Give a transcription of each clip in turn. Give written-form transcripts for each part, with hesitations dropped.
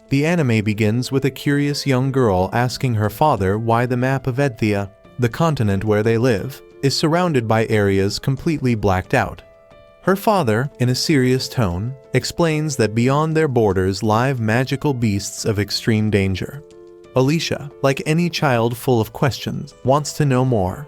The anime begins with a curious young girl asking her father why the map of Edthea, the continent where they live, is surrounded by areas completely blacked out. Her father, in a serious tone, explains that beyond their borders live magical beasts of extreme danger. Alicia, like any child full of questions, wants to know more.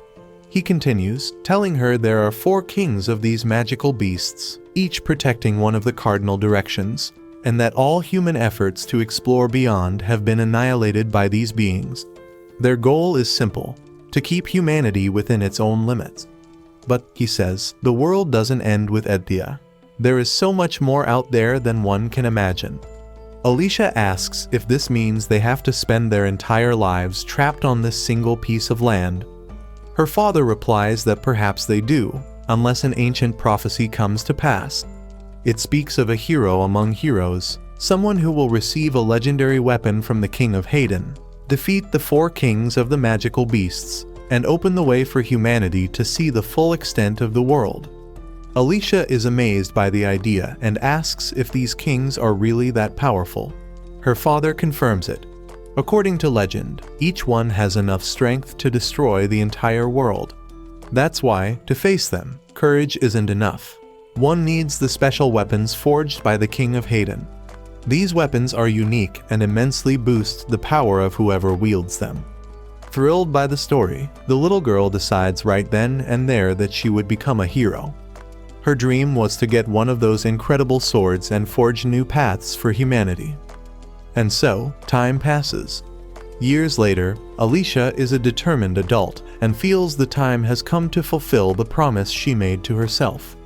He continues, telling her there are 4 kings of these magical beasts, each protecting one of the cardinal directions, and that all human efforts to explore beyond have been annihilated by these beings. Their goal is simple: to keep humanity within its own limits. But, he says, the world doesn't end with Edthea. There is so much more out there than one can imagine. Alicia asks if this means they have to spend their entire lives trapped on this single piece of land. Her father replies that perhaps they do, unless an ancient prophecy comes to pass. It speaks of a hero among heroes, someone who will receive a legendary weapon from the King of Hayden, defeat the 4 kings of the magical beasts, and open the way for humanity to see the full extent of the world. Alicia is amazed by the idea and asks if these kings are really that powerful. Her father confirms it. According to legend, each one has enough strength to destroy the entire world. That's why, to face them, courage isn't enough. One needs the special weapons forged by the King of Hayden. These weapons are unique and immensely boost the power of whoever wields them. Thrilled by the story, the little girl decides right then and there that she would become a hero. Her dream was to get one of those incredible swords and forge new paths for humanity. And so, time passes. Years later, Alicia is a determined adult and feels the time has come to fulfill the promise she made to herself.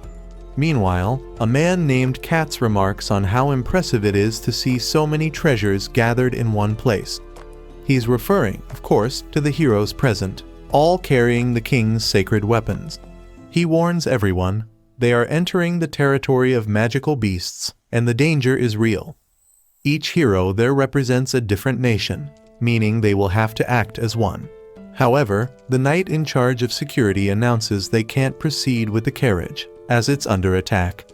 Meanwhile, a man named Katz remarks on how impressive it is to see so many treasures gathered in one place. He's referring, of course, to the heroes present, all carrying the king's sacred weapons. He warns everyone, they are entering the territory of magical beasts, and the danger is real. Each hero there represents a different nation, meaning they will have to act as one. However, the knight in charge of security announces they can't proceed with the carriage, as it's under attack.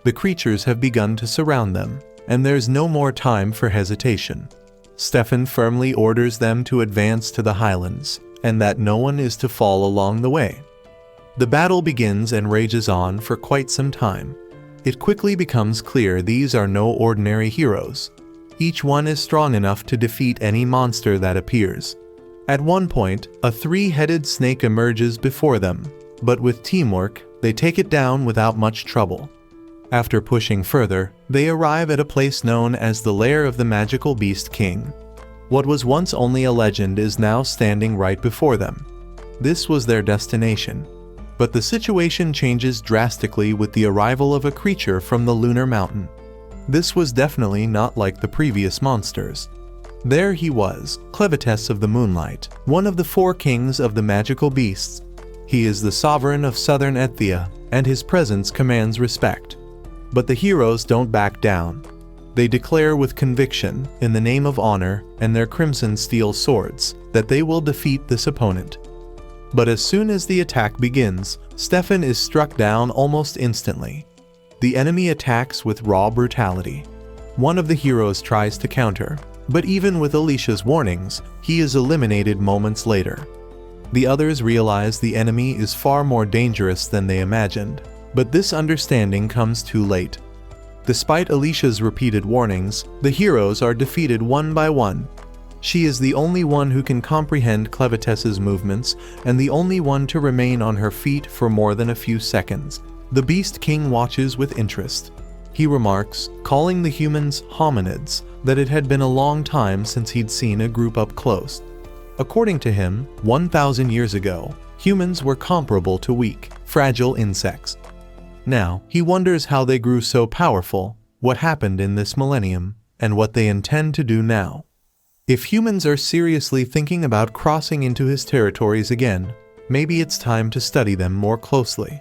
The creatures have begun to surround them, and there's no more time for hesitation. Stefan firmly orders them to advance to the highlands, and that no one is to fall along the way. The battle begins and rages on for quite some time. It quickly becomes clear these are no ordinary heroes. Each one is strong enough to defeat any monster that appears. At one point, a 3-headed snake emerges before them, but with teamwork, they take it down without much trouble. After pushing further, they arrive at a place known as the lair of the magical beast king. What was once only a legend is now standing right before them. This was their destination. But the situation changes drastically with the arrival of a creature from the lunar mountain. This was definitely not like the previous monsters. There he was, Clevatess of the Moonlight, one of the 4 kings of the magical beasts. He is the sovereign of southern Edthea, and his presence commands respect. But the heroes don't back down. They declare with conviction, in the name of honor and their crimson steel swords, that they will defeat this opponent. But as soon as the attack begins, Stefan is struck down almost instantly. The enemy attacks with raw brutality. One of the heroes tries to counter, but even with Alicia's warnings, he is eliminated moments later. The others realize the enemy is far more dangerous than they imagined, but this understanding comes too late. Despite Alicia's repeated warnings, the heroes are defeated one by one. She is the only one who can comprehend Clevatess's movements and the only one to remain on her feet for more than a few seconds. The Beast King watches with interest. He remarks, calling the humans hominids, that it had been a long time since he'd seen a group up close. According to him, 1,000 years ago, humans were comparable to weak, fragile insects. Now, he wonders how they grew so powerful, what happened in this millennium, and what they intend to do now. If humans are seriously thinking about crossing into his territories again, maybe it's time to study them more closely.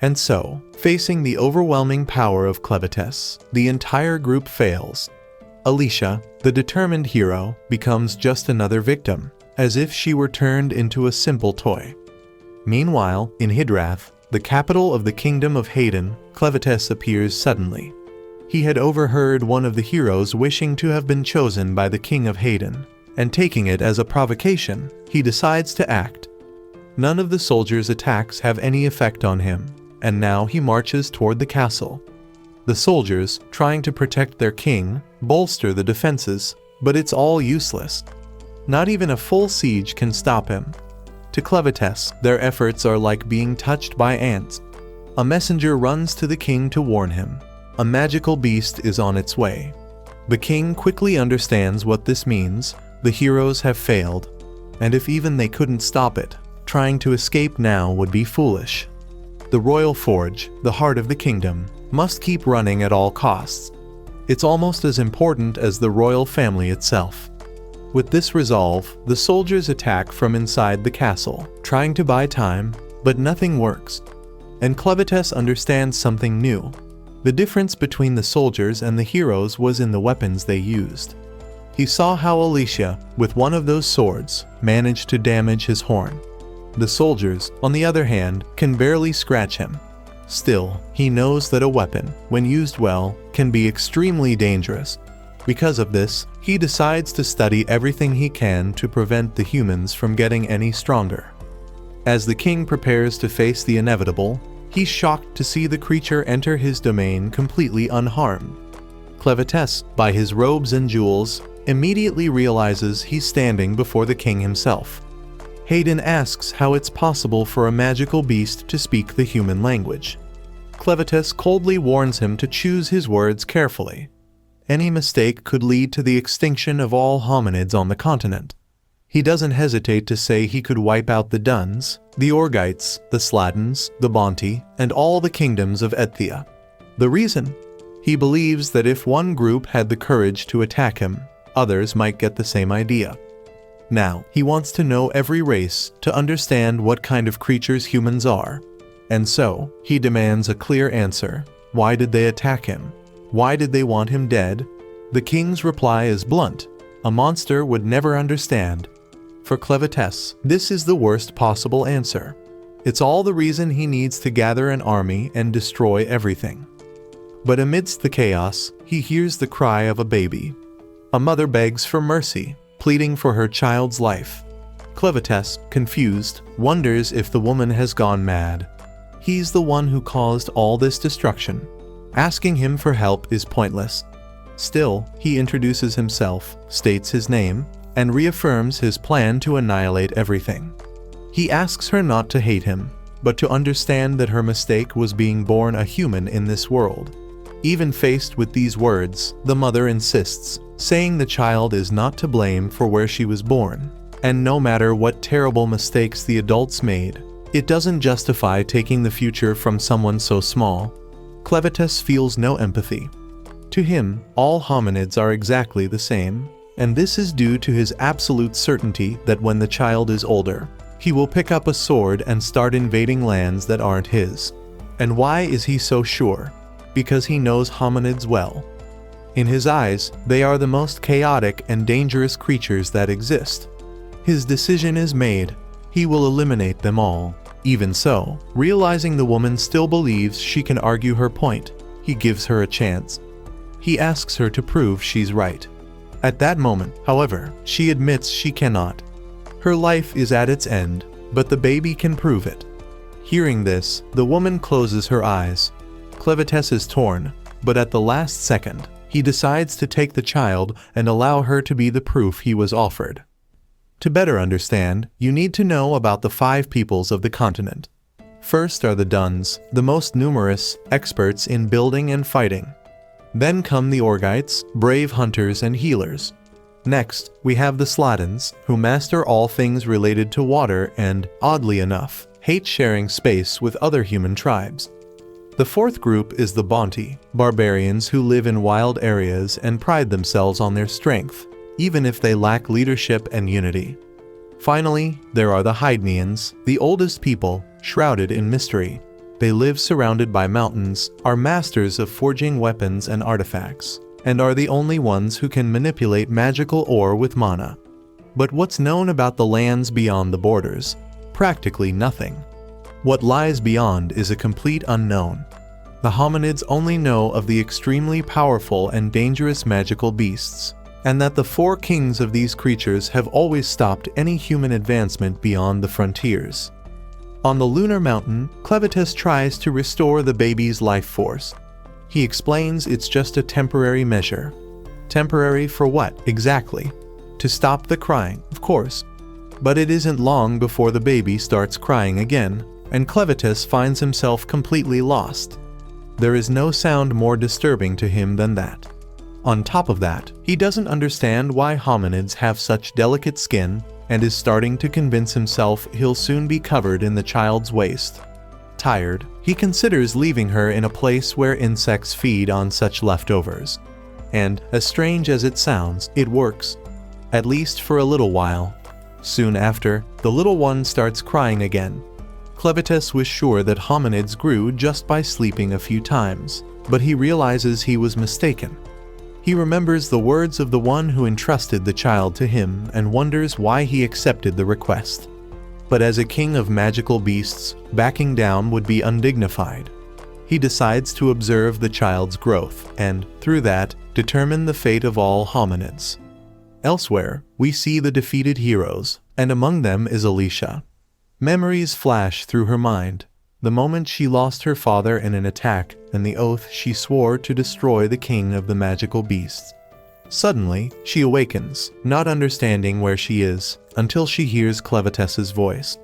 And so, facing the overwhelming power of Clevatess, the entire group fails. Alicia, the determined hero, becomes just another victim, as if she were turned into a simple toy. Meanwhile, in Hydrath, the capital of the Kingdom of Hayden, Clevatess appears suddenly. He had overheard one of the heroes wishing to have been chosen by the king of Hayden, and taking it as a provocation, he decides to act. None of the soldiers' attacks have any effect on him, and now he marches toward the castle. The soldiers, trying to protect their king, bolster the defenses, but it's all useless. Not even a full siege can stop him. To Clevatess, their efforts are like being touched by ants. A messenger runs to the king to warn him. A magical beast is on its way. The king quickly understands what this means. The heroes have failed, and if even they couldn't stop it, trying to escape now would be foolish. The royal forge, the heart of the kingdom, must keep running at all costs. It's almost as important as the royal family itself. With this resolve, the soldiers attack from inside the castle, trying to buy time, but nothing works. And Clevatess understands something new. The difference between the soldiers and the heroes was in the weapons they used. He saw how Alicia, with one of those swords, managed to damage his horn. The soldiers, on the other hand, can barely scratch him. Still, he knows that a weapon, when used well, can be extremely dangerous. Because of this, he decides to study everything he can to prevent the humans from getting any stronger. As the king prepares to face the inevitable, he's shocked to see the creature enter his domain completely unharmed. Clevatess, by his robes and jewels, immediately realizes he's standing before the king himself. Hayden asks how it's possible for a magical beast to speak the human language. Clevatess coldly warns him to choose his words carefully. Any mistake could lead to the extinction of all hominids on the continent. He doesn't hesitate to say he could wipe out the Duns, the Orgites, the Sladens, the Bonti, and all the kingdoms of Edthia. The reason? He believes that if one group had the courage to attack him, others might get the same idea. Now, he wants to know every race to understand what kind of creatures humans are. And so, he demands a clear answer. Why did they attack him? Why did they want him dead? The king's reply is blunt. A monster would never understand. For Clevatess, this is the worst possible answer. It's all the reason he needs to gather an army and destroy everything. But amidst the chaos, he hears the cry of a baby. A mother begs for mercy, pleading for her child's life. Clevatess, confused, wonders if the woman has gone mad. He's the one who caused all this destruction. Asking him for help is pointless. Still, he introduces himself, states his name, and reaffirms his plan to annihilate everything. He asks her not to hate him, but to understand that her mistake was being born a human in this world. Even faced with these words, the mother insists, saying the child is not to blame for where she was born, and no matter what terrible mistakes the adults made, it doesn't justify taking the future from someone so small. Clevatess feels no empathy. To him, all hominids are exactly the same, and this is due to his absolute certainty that when the child is older, he will pick up a sword and start invading lands that aren't his. And why is he so sure? Because he knows hominids well. In his eyes, they are the most chaotic and dangerous creatures that exist. His decision is made. He will eliminate them all. Even so, realizing the woman still believes she can argue her point, he gives her a chance. He asks her to prove she's right. At that moment, however, she admits she cannot. Her life is at its end, but the baby can prove it. Hearing this, the woman closes her eyes. Clevatess is torn, but at the last second, he decides to take the child and allow her to be the proof he was offered. To better understand, you need to know about the 5 peoples of the continent. First are the Duns, the most numerous, experts in building and fighting. Then come the Orgites, brave hunters and healers. Next, we have the Sladens, who master all things related to water and, oddly enough, hate sharing space with other human tribes. The fourth group is the Bonti, barbarians who live in wild areas and pride themselves on their strength, even if they lack leadership and unity. Finally, there are the Hydnians, the oldest people, shrouded in mystery. They live surrounded by mountains, are masters of forging weapons and artifacts, and are the only ones who can manipulate magical ore with mana. But what's known about the lands beyond the borders? Practically nothing. What lies beyond is a complete unknown. The hominids only know of the extremely powerful and dangerous magical beasts, and that the 4 kings of these creatures have always stopped any human advancement beyond the frontiers. On the lunar mountain, Clevatess tries to restore the baby's life force. He explains it's just a temporary measure. Temporary for what, exactly? To stop the crying, of course. But it isn't long before the baby starts crying again, and Clevatess finds himself completely lost. There is no sound more disturbing to him than that. On top of that, he doesn't understand why hominids have such delicate skin, and is starting to convince himself he'll soon be covered in the child's waste. Tired, he considers leaving her in a place where insects feed on such leftovers. And, as strange as it sounds, it works. At least for a little while. Soon after, the little one starts crying again. Clevatess was sure that hominids grew just by sleeping a few times, but he realizes he was mistaken. He remembers the words of the one who entrusted the child to him and wonders why he accepted the request. But as a king of magical beasts, backing down would be undignified. He decides to observe the child's growth and, through that, determine the fate of all hominids. Elsewhere, we see the defeated heroes, and among them is Alicia. Memories flash through her mind. The moment she lost her father in an attack and the oath she swore to destroy the king of the magical beasts. Suddenly, she awakens, not understanding where she is, until she hears Clevatess's voice.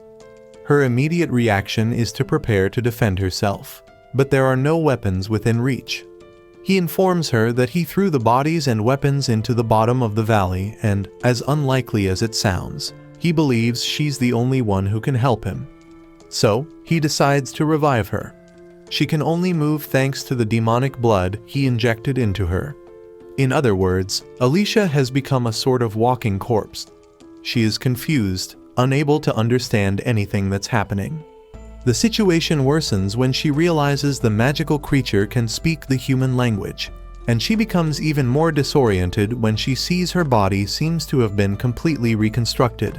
Her immediate reaction is to prepare to defend herself, but there are no weapons within reach. He informs her that he threw the bodies and weapons into the bottom of the valley and, as unlikely as it sounds, he believes she's the only one who can help him. So, he decides to revive her. She can only move thanks to the demonic blood he injected into her. In other words, Alicia has become a sort of walking corpse. She is confused, unable to understand anything that's happening. The situation worsens when she realizes the magical creature can speak the human language, and she becomes even more disoriented when she sees her body seems to have been completely reconstructed.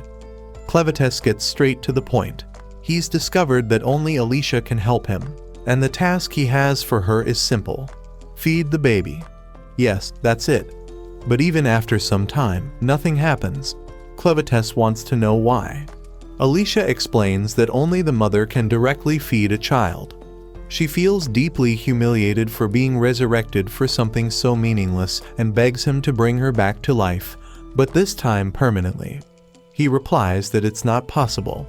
Clevatess gets straight to the point. He's discovered that only Alicia can help him, and the task he has for her is simple. Feed the baby. Yes, that's it. But even after some time, nothing happens. Clevatess wants to know why. Alicia explains that only the mother can directly feed a child. She feels deeply humiliated for being resurrected for something so meaningless and begs him to bring her back to life, but this time permanently. He replies that it's not possible.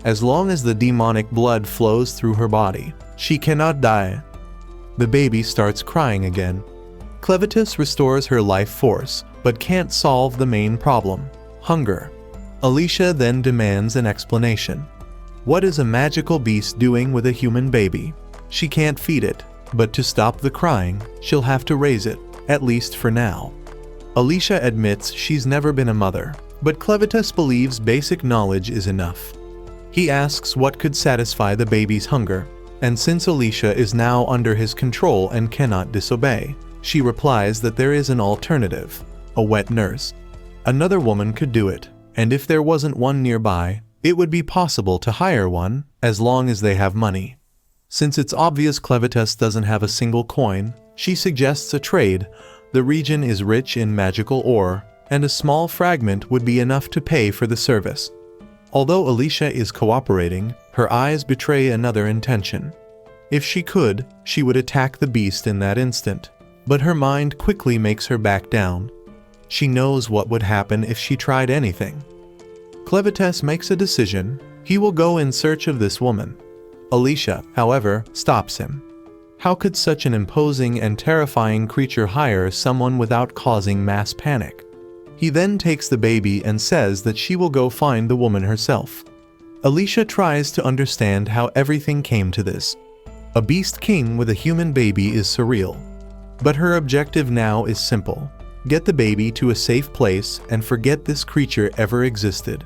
As long as the demonic blood flows through her body, she cannot die. The baby starts crying again. Clevatess restores her life force, but can't solve the main problem: hunger. Alicia then demands an explanation. What is a magical beast doing with a human baby? She can't feed it, but to stop the crying, she'll have to raise it, at least for now. Alicia admits she's never been a mother, but Clevatess believes basic knowledge is enough. He asks what could satisfy the baby's hunger, and since Alicia is now under his control and cannot disobey, she replies that there is an alternative: a wet nurse. Another woman could do it, and if there wasn't one nearby, it would be possible to hire one, as long as they have money. Since it's obvious Clevatess doesn't have a single coin, she suggests a trade. The region is rich in magical ore, and a small fragment would be enough to pay for the service. Although Alicia is cooperating, her eyes betray another intention. If she could, she would attack the beast in that instant, but her mind quickly makes her back down. She knows what would happen if she tried anything. Clevatess makes a decision. He will go in search of this woman. Alicia, however, stops him. How could such an imposing and terrifying creature hire someone without causing mass panic? He then takes the baby and says that she will go find the woman herself. Alicia tries to understand how everything came to this. A beast king with a human baby is surreal. But her objective now is simple: get the baby to a safe place and forget this creature ever existed.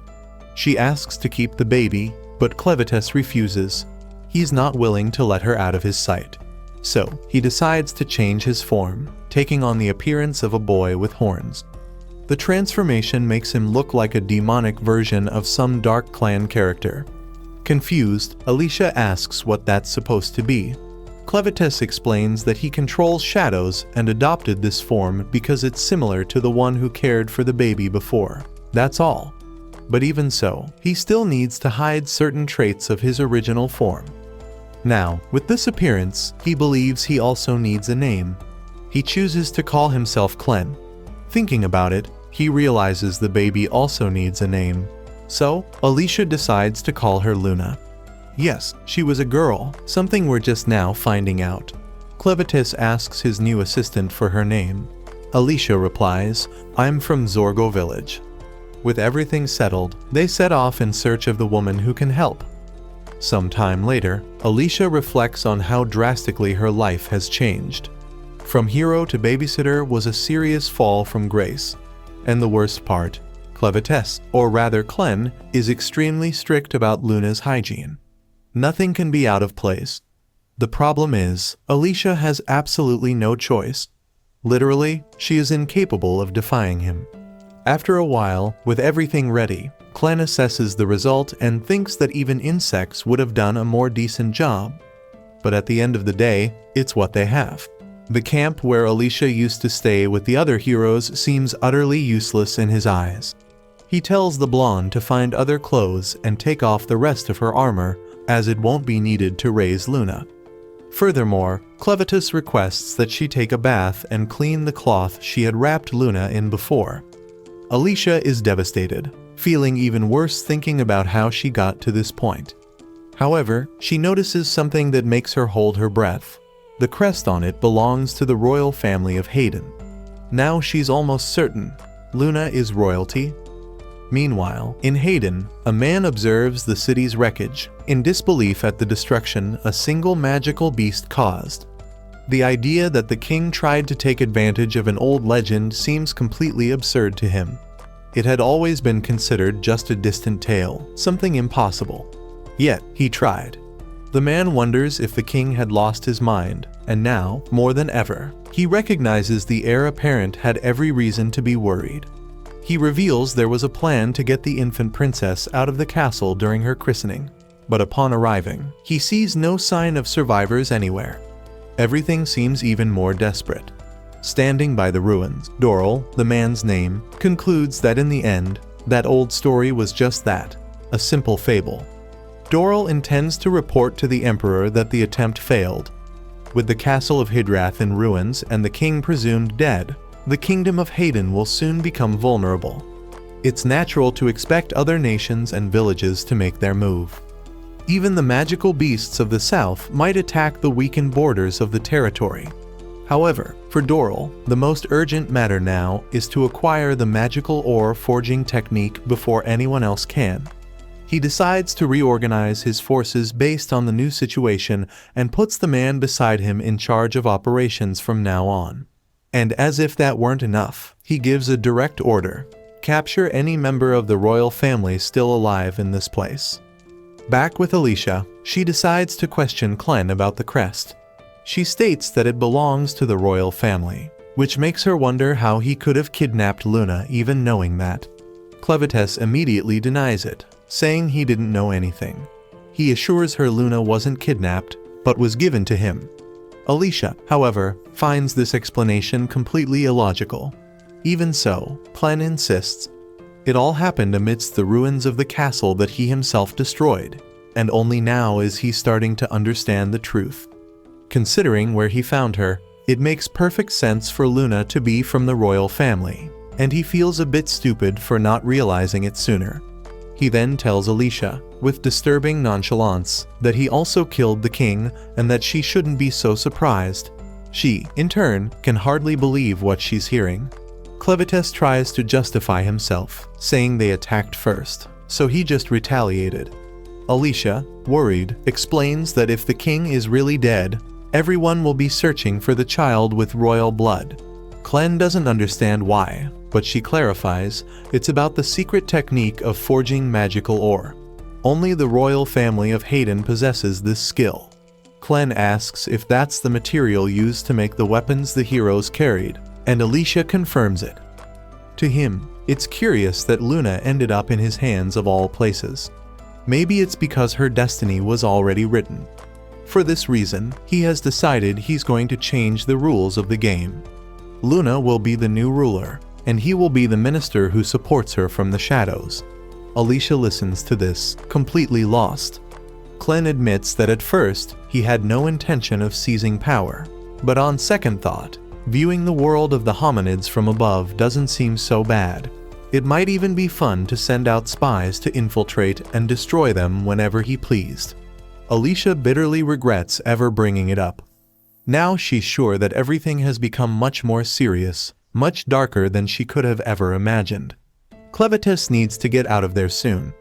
She asks to keep the baby, but Clevatess refuses. He's not willing to let her out of his sight. So, he decides to change his form, taking on the appearance of a boy with horns. The transformation makes him look like a demonic version of some Dark Clan character. Confused, Alicia asks what that's supposed to be. Clevatess explains that he controls shadows and adopted this form because it's similar to the one who cared for the baby before. That's all. But even so, he still needs to hide certain traits of his original form. Now, with this appearance, he believes he also needs a name. He chooses to call himself Clen. Thinking about it, he realizes the baby also needs a name. So, Alicia decides to call her Luna. Yes, she was a girl, something we're just now finding out. Clevatess asks his new assistant for her name. Alicia replies, "I'm from Zorgo village." With everything settled, they set off in search of the woman who can help. Some time later, Alicia reflects on how drastically her life has changed. From hero to babysitter was a serious fall from grace. And the worst part, Clevatess, or rather Clen, is extremely strict about Luna's hygiene. Nothing can be out of place. The problem is, Alicia has absolutely no choice. Literally, she is incapable of defying him. After a while, with everything ready, Clen assesses the result and thinks that even insects would have done a more decent job. But at the end of the day, it's what they have. The camp where Alicia used to stay with the other heroes seems utterly useless in his eyes. He tells the blonde to find other clothes and take off the rest of her armor, as it won't be needed to raise Luna. Furthermore, Clevatess requests that she take a bath and clean the cloth she had wrapped Luna in before. Alicia is devastated, feeling even worse thinking about how she got to this point. However, she notices something that makes her hold her breath. The crest on it belongs to the royal family of Hayden. Now she's almost certain Luna is royalty. Meanwhile, in Hayden, a man observes the city's wreckage, in disbelief at the destruction a single magical beast caused. The idea that the king tried to take advantage of an old legend seems completely absurd to him. It had always been considered just a distant tale, something impossible. Yet, he tried. The man wonders if the king had lost his mind, and now, more than ever, he recognizes the heir apparent had every reason to be worried. He reveals there was a plan to get the infant princess out of the castle during her christening. But upon arriving, he sees no sign of survivors anywhere. Everything seems even more desperate. Standing by the ruins, Doral, the man's name, concludes that in the end, that old story was just that, a simple fable. Doral intends to report to the emperor that the attempt failed. With the castle of Hydrath in ruins and the king presumed dead, the kingdom of Hayden will soon become vulnerable. It's natural to expect other nations and villages to make their move. Even the magical beasts of the south might attack the weakened borders of the territory. However, for Doral, the most urgent matter now is to acquire the magical ore forging technique before anyone else can. He decides to reorganize his forces based on the new situation and puts the man beside him in charge of operations from now on. And as if that weren't enough, he gives a direct order: capture any member of the royal family still alive in this place. Back with Alicia, she decides to question Clen about the crest. She states that it belongs to the royal family, which makes her wonder how he could have kidnapped Luna even knowing that. Clevatess immediately denies it, saying he didn't know anything. He assures her Luna wasn't kidnapped, but was given to him. Alicia, however, finds this explanation completely illogical. Even so, Clen insists. It all happened amidst the ruins of the castle that he himself destroyed, and only now is he starting to understand the truth. Considering where he found her, it makes perfect sense for Luna to be from the royal family, and he feels a bit stupid for not realizing it sooner. He then tells Alicia, with disturbing nonchalance, that he also killed the king and that she shouldn't be so surprised. She, in turn, can hardly believe what she's hearing. Clevatess tries to justify himself, saying they attacked first, so he just retaliated. Alicia, worried, explains that if the king is really dead, everyone will be searching for the child with royal blood. Clen doesn't understand why, but she clarifies it's about the secret technique of forging magical ore. Only the royal family of Hayden possesses this skill. Clen asks if that's the material used to make the weapons the heroes carried, and Alicia confirms it. To him, it's curious that Luna ended up in his hands of all places. Maybe it's because her destiny was already written. For this reason, he has decided he's going to change the rules of the game. Luna will be the new ruler, and he will be the minister who supports her from the shadows. Alicia listens to this, completely lost. Clen admits that at first, he had no intention of seizing power. But on second thought, viewing the world of the hominids from above doesn't seem so bad. It might even be fun to send out spies to infiltrate and destroy them whenever he pleased. Alicia bitterly regrets ever bringing it up. Now she's sure that everything has become much more serious, much darker than she could have ever imagined. Clevatess needs to get out of there soon.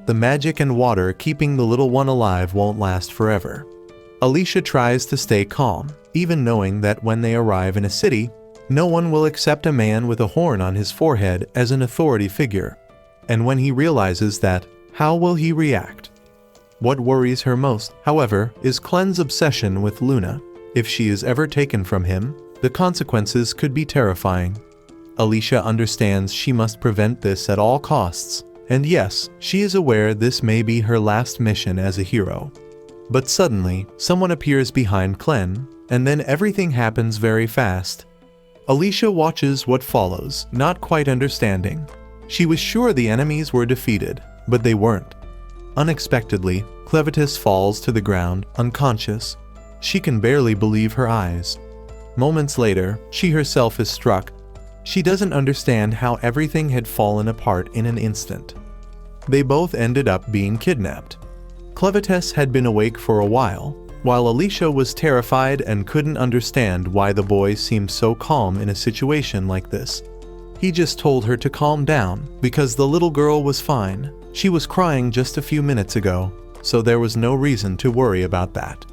The magic and water keeping the little one alive won't last forever. Alicia tries to stay calm, even knowing that when they arrive in a city, no one will accept a man with a horn on his forehead as an authority figure. And when he realizes that, how will he react? What worries her most, however, is Clen's obsession with Luna. If she is ever taken from him, the consequences could be terrifying. Alicia understands she must prevent this at all costs, and yes, she is aware this may be her last mission as a hero. But suddenly, someone appears behind Clen, and then everything happens very fast. Alicia watches what follows, not quite understanding. She was sure the enemies were defeated, but they weren't. Unexpectedly, Clevatess falls to the ground, unconscious. She can barely believe her eyes. Moments later, she herself is struck. She doesn't understand how everything had fallen apart in an instant. They both ended up being kidnapped. Clevatess had been awake for a while Alicia was terrified and couldn't understand why the boy seemed so calm in a situation like this. He just told her to calm down, because the little girl was fine. She was crying just a few minutes ago, so there was no reason to worry about that.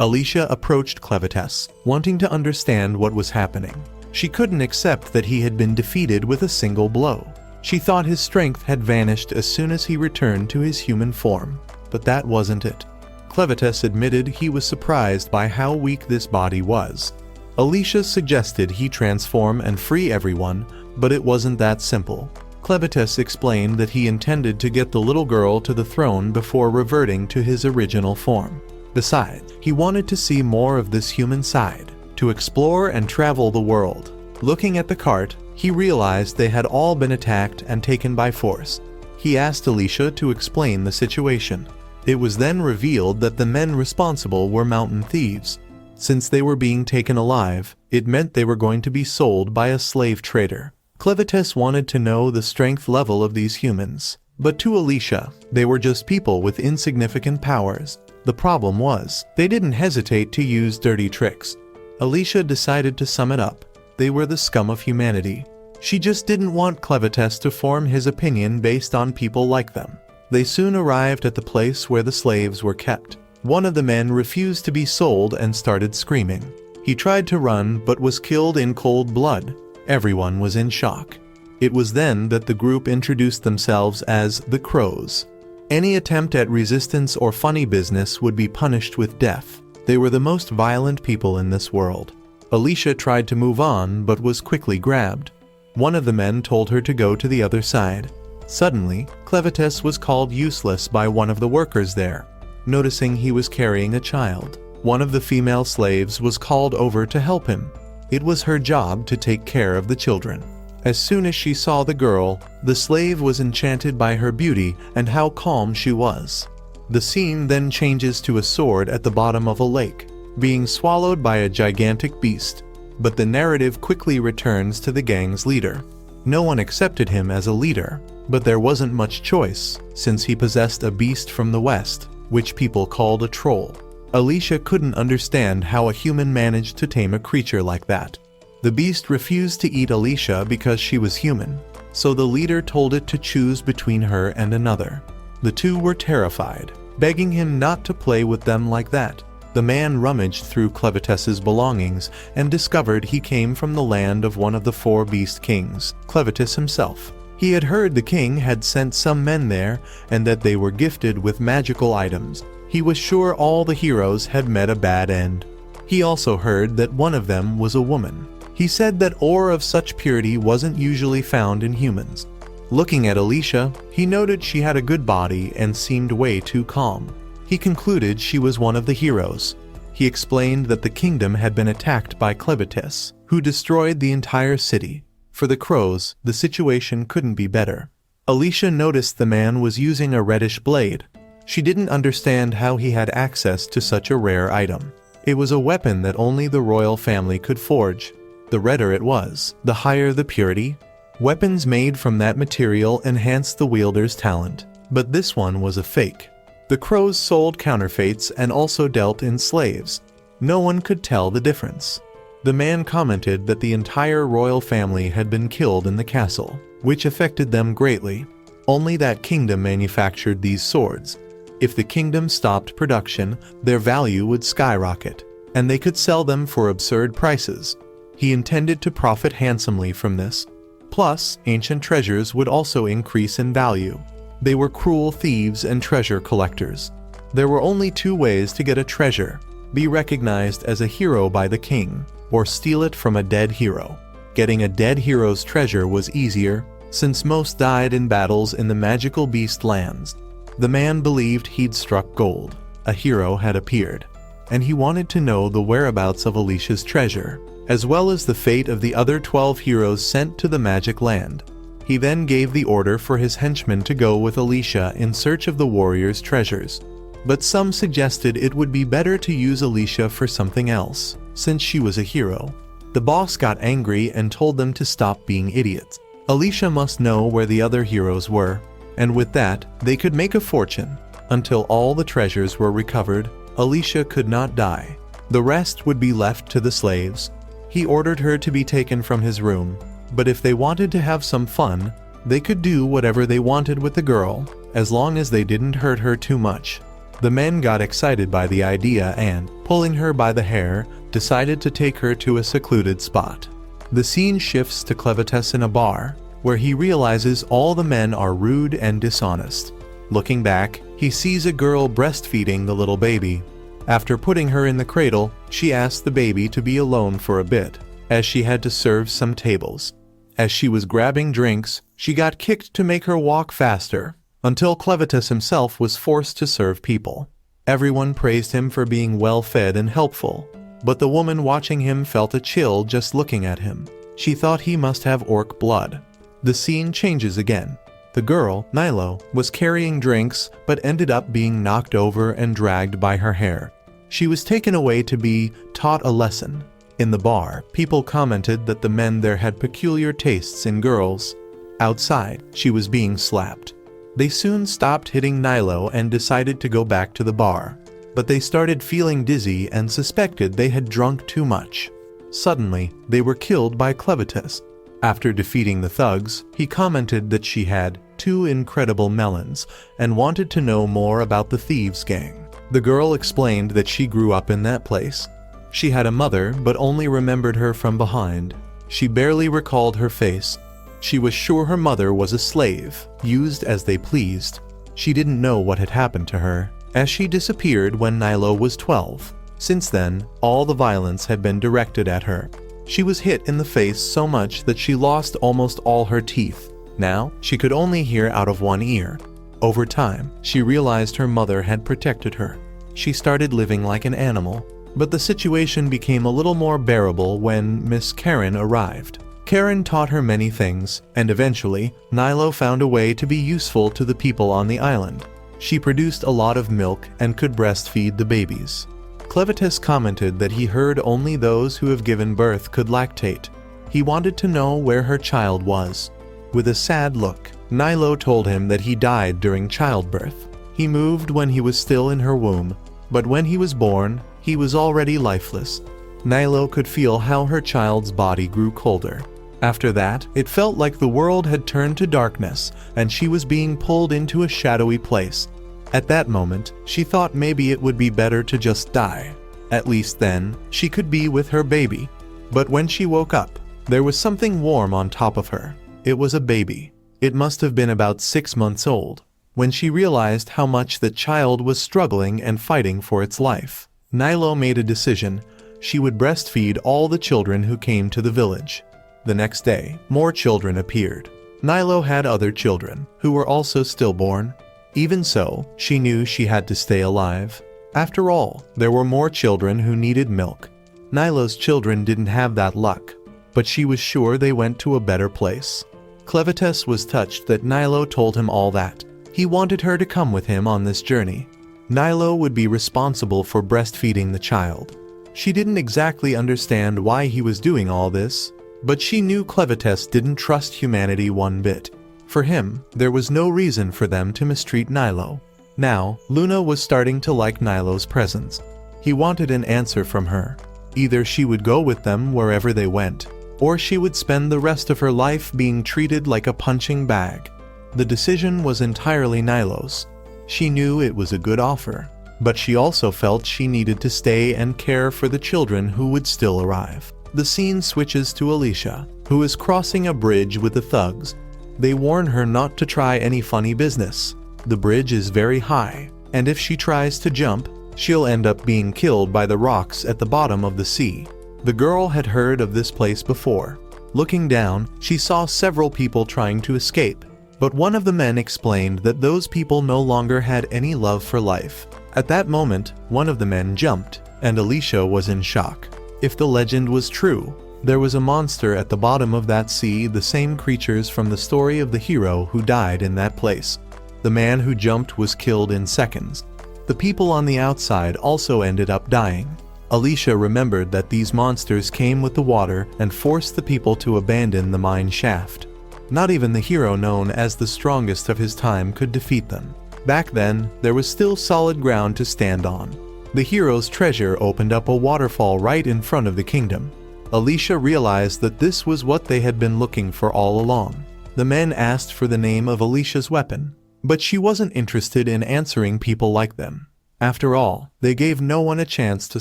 Alicia approached Clevatess, wanting to understand what was happening. She couldn't accept that he had been defeated with a single blow. She thought his strength had vanished as soon as he returned to his human form, but that wasn't it. Clevatess admitted he was surprised by how weak this body was. Alicia suggested he transform and free everyone, but it wasn't that simple. Clevatess explained that he intended to get the little girl to the throne before reverting to his original form. Besides, he wanted to see more of this human side, to explore and travel the world. Looking at the cart, he realized they had all been attacked and taken by force. He asked Alicia to explain the situation. It was then revealed that the men responsible were mountain thieves. Since they were being taken alive, it meant they were going to be sold by a slave trader. Clevatess wanted to know the strength level of these humans, but to Alicia, they were just people with insignificant powers. The problem was, they didn't hesitate to use dirty tricks. Alicia decided to sum it up. They were the scum of humanity. She just didn't want Clevatess to form his opinion based on people like them. They soon arrived at the place where the slaves were kept. One of the men refused to be sold and started screaming. He tried to run but was killed in cold blood. Everyone was in shock. It was then that the group introduced themselves as the Crows. Any attempt at resistance or funny business would be punished with death. They were the most violent people in this world. Alicia tried to move on but was quickly grabbed. One of the men told her to go to the other side. Suddenly, Clevatess was called useless by one of the workers there. Noticing he was carrying a child, one of the female slaves was called over to help him. It was her job to take care of the children. As soon as she saw the girl, the slave was enchanted by her beauty and how calm she was. The scene then changes to a sword at the bottom of a lake, being swallowed by a gigantic beast. But the narrative quickly returns to the gang's leader. No one accepted him as a leader, but there wasn't much choice, since he possessed a beast from the west, which people called a troll. Alicia couldn't understand how a human managed to tame a creature like that. The beast refused to eat Alicia because she was human, so the leader told it to choose between her and another. The two were terrified, begging him not to play with them like that. The man rummaged through Clevatess's belongings and discovered he came from the land of one of the 4 beast kings, Clevatess himself. He had heard the king had sent some men there and that they were gifted with magical items. He was sure all the heroes had met a bad end. He also heard that one of them was a woman. He said that ore of such purity wasn't usually found in humans. Looking at Alicia, he noted she had a good body and seemed way too calm. He concluded she was one of the heroes. He explained that the kingdom had been attacked by Clevatess, who destroyed the entire city. For the crows, the situation couldn't be better. Alicia noticed the man was using a reddish blade. She didn't understand how he had access to such a rare item. It was a weapon that only the royal family could forge. The redder it was, the higher the purity. Weapons made from that material enhanced the wielder's talent, but this one was a fake. The crows sold counterfeits and also dealt in slaves. No one could tell the difference. The man commented that the entire royal family had been killed in the castle, which affected them greatly. Only that kingdom manufactured these swords. If the kingdom stopped production, their value would skyrocket, and they could sell them for absurd prices. He intended to profit handsomely from this. Plus, ancient treasures would also increase in value. They were cruel thieves and treasure collectors. There were only two ways to get a treasure: be recognized as a hero by the king, or steal it from a dead hero. Getting a dead hero's treasure was easier, since most died in battles in the magical beast lands. The man believed he'd struck gold. A hero had appeared, and he wanted to know the whereabouts of Alicia's treasure, as well as the fate of the other 12 heroes sent to the magic land. He then gave the order for his henchmen to go with Alicia in search of the warrior's treasures. But some suggested it would be better to use Alicia for something else, since she was a hero. The boss got angry and told them to stop being idiots. Alicia must know where the other heroes were, and with that, they could make a fortune. Until all the treasures were recovered, Alicia could not die. The rest would be left to the slaves. He ordered her to be taken from his room, but if they wanted to have some fun, they could do whatever they wanted with the girl, as long as they didn't hurt her too much. The men got excited by the idea and, pulling her by the hair, decided to take her to a secluded spot. The scene shifts to Clevatess in a bar, where he realizes all the men are rude and dishonest. Looking back, he sees a girl breastfeeding the little baby. After putting her in the cradle, she asked the baby to be alone for a bit, as she had to serve some tables. As she was grabbing drinks, she got kicked to make her walk faster, until Clevatess himself was forced to serve people. Everyone praised him for being well-fed and helpful, but the woman watching him felt a chill just looking at him. She thought he must have orc blood. The scene changes again. The girl, Nilo, was carrying drinks but ended up being knocked over and dragged by her hair. She was taken away to be taught a lesson. In the bar, people commented that the men there had peculiar tastes in girls. Outside, she was being slapped. They soon stopped hitting Nilo and decided to go back to the bar, but they started feeling dizzy and suspected they had drunk too much. Suddenly, they were killed by Clevatess. After defeating the thugs, he commented that she had 2 incredible melons and wanted to know more about the thieves' gang. The girl explained that she grew up in that place. She had a mother but only remembered her from behind. She barely recalled her face. She was sure her mother was a slave, used as they pleased. She didn't know what had happened to her, as she disappeared when Nilo was 12. Since then, all the violence had been directed at her. She was hit in the face so much that she lost almost all her teeth. Now, she could only hear out of one ear. Over time, she realized her mother had protected her. She started living like an animal, but the situation became a little more bearable when Miss Karen arrived. Karen taught her many things, and eventually, Nilo found a way to be useful to the people on the island. She produced a lot of milk and could breastfeed the babies. Clevatess commented that he heard only those who have given birth could lactate. He wanted to know where her child was. With a sad look, Nilo told him that he died during childbirth. He moved when he was still in her womb, but when he was born, he was already lifeless. Nilo could feel how her child's body grew colder. After that, it felt like the world had turned to darkness and she was being pulled into a shadowy place. At that moment, she thought maybe it would be better to just die. At least then, she could be with her baby. But when she woke up, there was something warm on top of her. It was a baby. It must have been about 6 months old. When she realized how much the child was struggling and fighting for its life, Nilo made a decision. She would breastfeed all the children who came to the village. The next day, more children appeared. Nilo had other children, who were also stillborn. Even so, she knew she had to stay alive. After all, there were more children who needed milk. Nilo's children didn't have that luck, but she was sure they went to a better place. Clevatess was touched that Nilo told him all that. He wanted her to come with him on this journey. Nilo would be responsible for breastfeeding the child. She didn't exactly understand why he was doing all this, but she knew Clevatess didn't trust humanity one bit. For him, there was no reason for them to mistreat Nilo. Now, Luna was starting to like Nilo's presence. He wanted an answer from her. Either she would go with them wherever they went, or she would spend the rest of her life being treated like a punching bag. The decision was entirely Nilo's. She knew it was a good offer, but she also felt she needed to stay and care for the children who would still arrive. The scene switches to Alicia, who is crossing a bridge with the thugs. They warn her not to try any funny business. The bridge is very high, and if she tries to jump, she'll end up being killed by the rocks at the bottom of the sea. The girl had heard of this place before. Looking down, she saw several people trying to escape, but one of the men explained that those people no longer had any love for life. At that moment, one of the men jumped, and Alicia was in shock. If the legend was true, there was a monster at the bottom of that sea, the same creatures from the story of the hero who died in that place. The man who jumped was killed in seconds. The people on the outside also ended up dying. Alicia remembered that these monsters came with the water and forced the people to abandon the mine shaft. Not even the hero known as the strongest of his time could defeat them. Back then, there was still solid ground to stand on. The hero's treasure opened up a waterfall right in front of the kingdom. Alicia realized that this was what they had been looking for all along. The men asked for the name of Alicia's weapon, but she wasn't interested in answering people like them. After all, they gave no one a chance to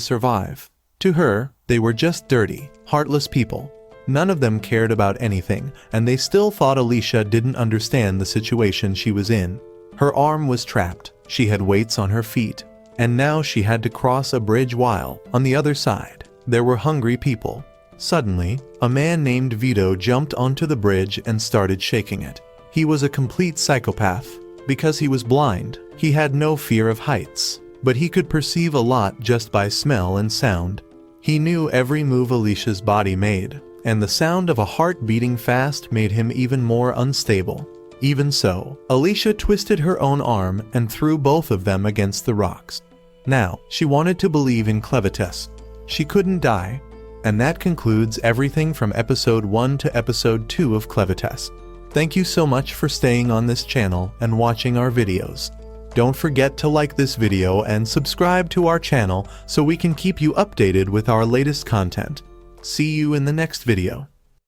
survive. To her, they were just dirty, heartless people. None of them cared about anything, and they still thought Alicia didn't understand the situation she was in. Her arm was trapped, she had weights on her feet, and now she had to cross a bridge while, on the other side, there were hungry people. Suddenly, a man named Vito jumped onto the bridge and started shaking it. He was a complete psychopath. Because he was blind, he had no fear of heights, but he could perceive a lot just by smell and sound. He knew every move Alicia's body made, and the sound of a heart beating fast made him even more unstable. Even so, Alicia twisted her own arm and threw both of them against the rocks. Now, she wanted to believe in Clevatess. She couldn't die. And that concludes everything from episode 1 to episode 2 of Clevatess. Thank you so much for staying on this channel and watching our videos. Don't forget to like this video and subscribe to our channel so we can keep you updated with our latest content. See you in the next video.